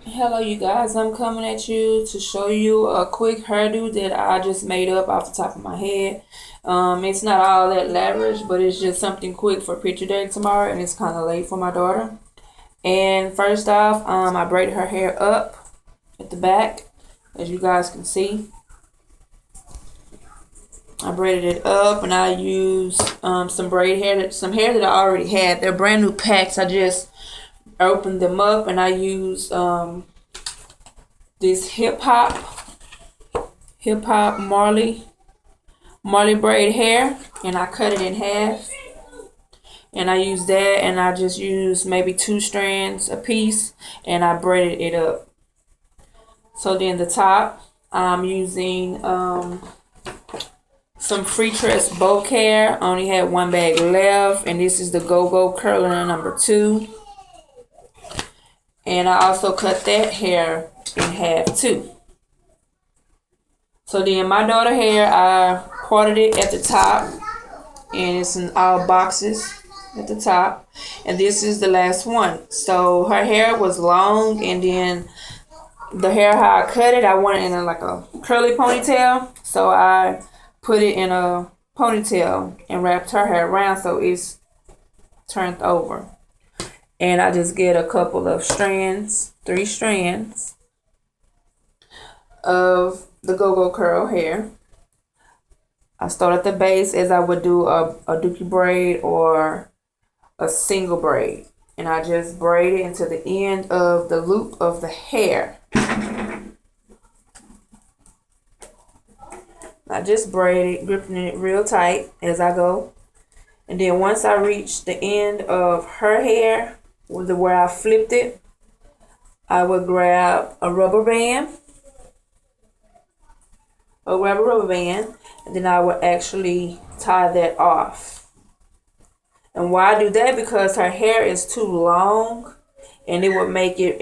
Hello you guys, I'm coming at you to show you a quick hairdo that I just made up off the top of my head. It's not all that lavish, but it's just something quick for picture day tomorrow, and it's kind of late for my daughter. And first off, I braided her hair up at the back, as you guys can see. I braided it up, and I used some braid hair, some hair that I already had. They're brand new packs. I just opened them up, and I used this hip hop marley braid hair, and I cut it in half, and I used that, and I just used maybe 2 strands a piece, and I braided it up. So then the top, I'm using some freetress bulk hair. I only had 1 bag left, and this is the go curler number 2. And I also cut that hair in half too. So then my daughter hair, I parted it at the top, and it's in all boxes at the top. And this is the last one. So her hair was long, and then the hair how I cut it, I wanted it in like a curly ponytail. So I put it in a ponytail and wrapped her hair around so it's turned over. And I just get a couple of strands, 3 strands of the go curl hair. I start at the base as I would do a dookie braid or a single braid. And I just braid it into the end of the loop of the hair. I just braid it, gripping it real tight as I go. And then once I reach the end of her hair, where I flipped it, I would grab a rubber band. And then I would actually tie that off. And why I do that, because her hair is too long, and it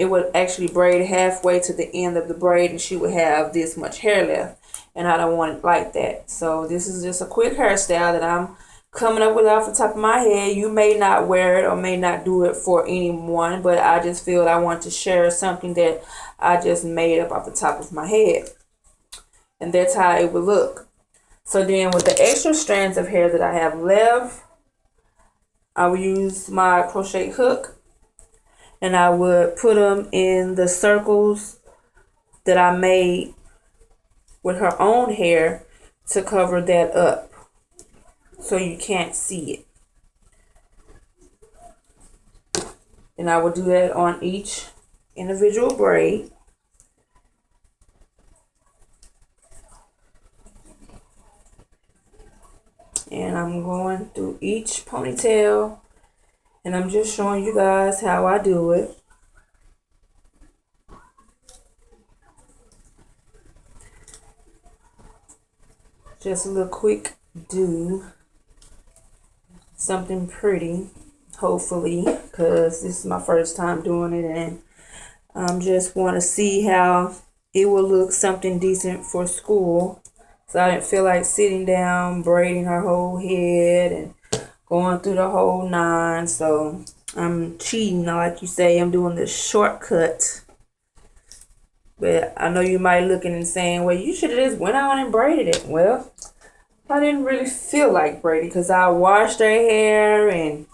would actually braid halfway to the end of the braid, and she would have this much hair left. And I don't want it like that. So this is just a quick hairstyle that I'm coming up with off the top of my head. You may not wear it or may not do it for anyone, but I just feel I want to share something that I just made up off the top of my head. And that's how it would look. So then with the extra strands of hair that I have left, I will use my crochet hook, and I would put them in the circles that I made with her own hair to cover that up so you can't see it. And I would do that on each individual braid. And I'm going through each ponytail, and I'm just showing you guys how I do it. Just a little quick do, something pretty, hopefully, because this is my first time doing it, and I just want to see how it will look, something decent for school. So I didn't feel like sitting down, braiding her whole head and going through the whole 9. So I'm cheating, like you say. I'm doing the shortcut. But I know you might looking and saying, well, you should have just went on and braided it. Well, I didn't really feel like braiding, because I washed her hair and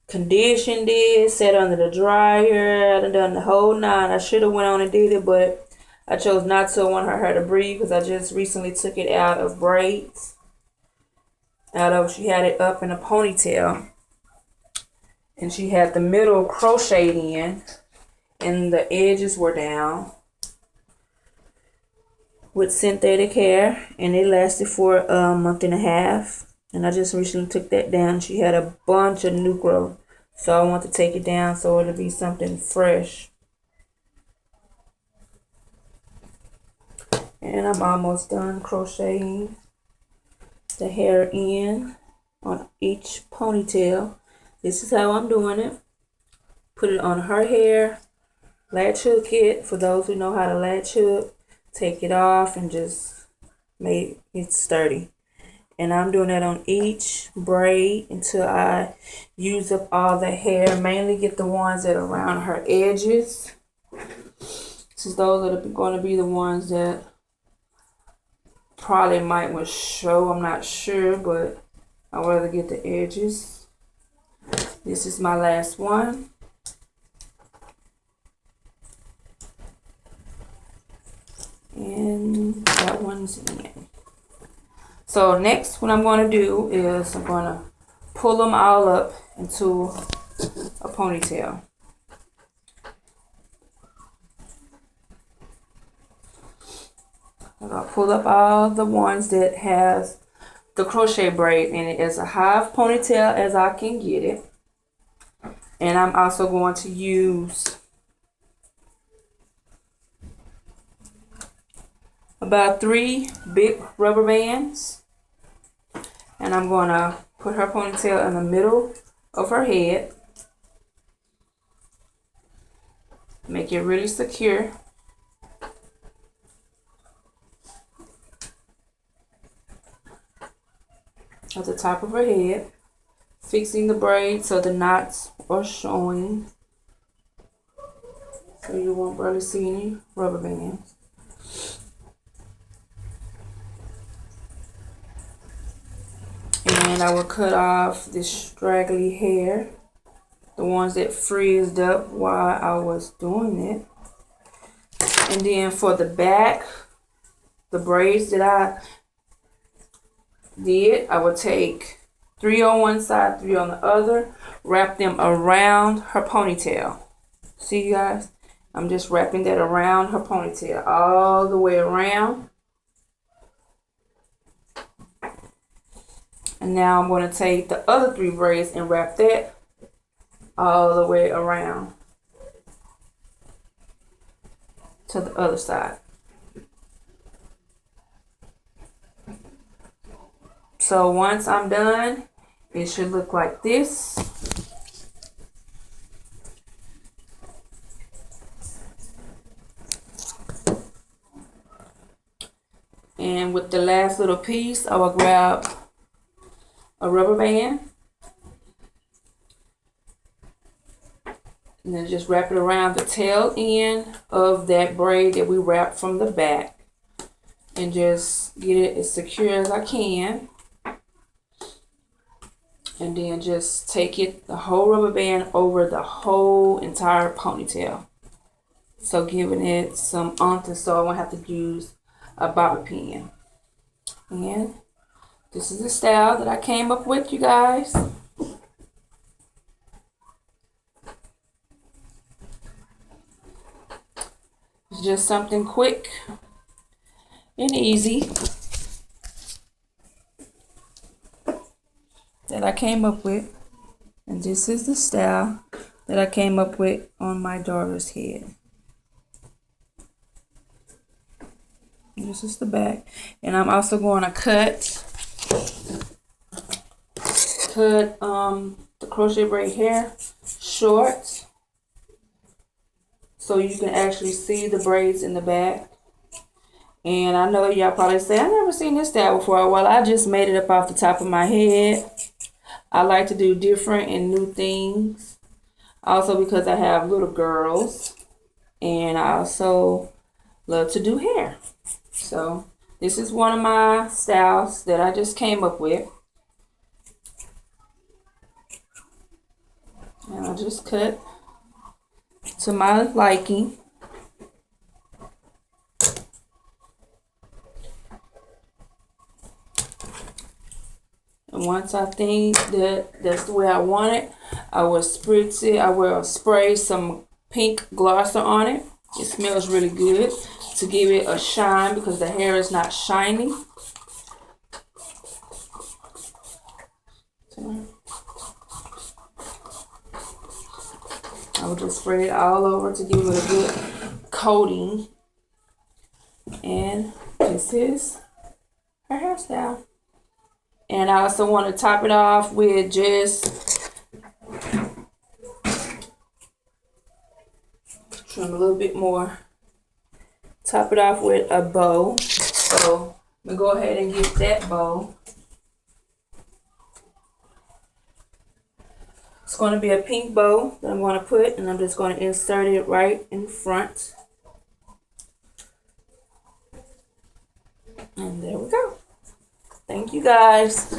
conditioned it, set under the dryer. I done the whole 9. I should have went on and did it, but I chose not to. I want her hair to breathe, because I just recently took it out of braids. She had it up in a ponytail, and she had the middle crocheted in, and the edges were down with synthetic hair, and it lasted for a month and a half. And I just recently took that down. She had a bunch of new growth, so I want to take it down so it'll be something fresh. And I'm almost done crocheting the hair in on each ponytail. This is how I'm doing it. Put it on her hair, latch hook it, for those who know how to latch hook. Take it off and just make it sturdy. And I'm doing that on each braid until I use up all the hair. Mainly get the ones that are around her edges. Since those are going to be the ones that probably might will show. I'm not sure, but I'd rather get the edges. This is my last one. And that one's in. So next, what I'm going to do is I'm going to pull them all up into a ponytail. I'm going to pull up all the ones that has the crochet braid in it as a high ponytail as I can get it. And I'm also going to use about 3 big rubber bands. And I'm going to put her ponytail in the middle of her head. Make it really secure. At the top of her head, fixing the braid so the knots are showing, so you won't barely see any rubber bands. And I will cut off this straggly hair, the ones that frizzed up while I was doing it. And then for the back, the braids that I did, I would take 3 on one side, 3 on the other, wrap them around her ponytail. See, you guys? I'm just wrapping that around her ponytail all the way around. And now I'm going to take the other 3 braids and wrap that all the way around to the other side. So once I'm done, it should look like this. And with the last little piece, I will grab a rubber band and then just wrap it around the tail end of that braid that we wrapped from the back and just get it as secure as I can. And then just take it, the whole rubber band, over the whole entire ponytail. So giving it some oomph so I won't have to use a bobby pin. And this is the style that I came up with, you guys. It's just something quick and easy that I came up with. And this is the style that I came up with on my daughter's head. And this is the back. And I'm also going to cut the crochet braid hair short so you can actually see the braids in the back. And I know y'all probably say, I've never seen this style before. Well, I just made it up off the top of my head. I like to do different and new things. Also because I have little girls. And I also love to do hair. So this is one of my styles that I just came up with. And I just cut to my liking. And once I think that that's the way I want it, I will spritz it. I will spray some pink glosser on it. It smells really good to give it a shine because the hair is not shiny. I will just spray it all over to give it a good coating. And this is her hairstyle. And I also want to top it off with just trim a little bit more. Top it off with a bow. So I'm going to go ahead and get that bow. It's going to be a pink bow that I'm going to put, and I'm just going to insert it right in front. And there we go. Thank you guys.